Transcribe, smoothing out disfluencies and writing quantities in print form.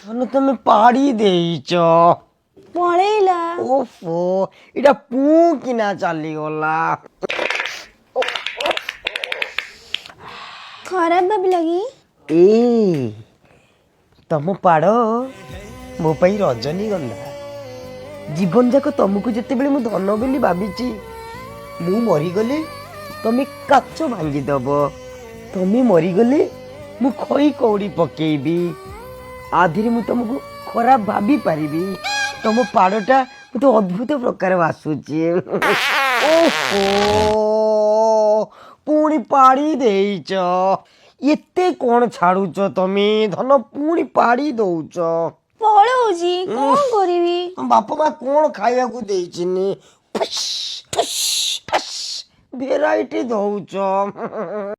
ଧନ ତମେ ପାଡ଼ି ଦେଇଛ। ପଳେଇଲା। ଓଫୋ ଏଇଟା ପୁଁ କିନା ଚାଲିଗଲା। ଖରାପ ଭାବିଲା କି? ଏ ତମ ପାଡ଼ ମୋ ପାଇଁ ରଜନୀଗନ୍ଧା। ଜୀବନ ଯାକ ତମକୁ ଯେତେବେଳେ ମୁଁ ଧନ ବୋଲି ଭାବିଛି, ମୁଁ ମରିଗଲେ ତମେ କାଚ ଭାଙ୍ଗିଦବ। ତମେ ମରିଗଲେ ମୁଁ ଖଇ କଉଡ଼ି ପକେଇବି। ଆଧିରେ ମୁଁ ତମକୁ ଖରାପ ଭାବି ପାରିବି। ତମ ପାଡ଼ଟା ମୋତେ ଅଦ୍ଭୁତ ପ୍ରକାର ବାସୁଛି। ଓହୋ ପୁଣି ପାଡ଼ି ଦେଇଛ। ଏତେ କ'ଣ ଛାଡ଼ୁଛ ତମେ? ଧନ ପୁଣି ପାଡ଼ି ଦଉଛ। ପଳଉଛି, କଣ କରିବି? ବାପା ମା କ'ଣ ଖାଇବାକୁ ଦେଇଚିନି? ଭେରାଇଟି ଦଉଛ।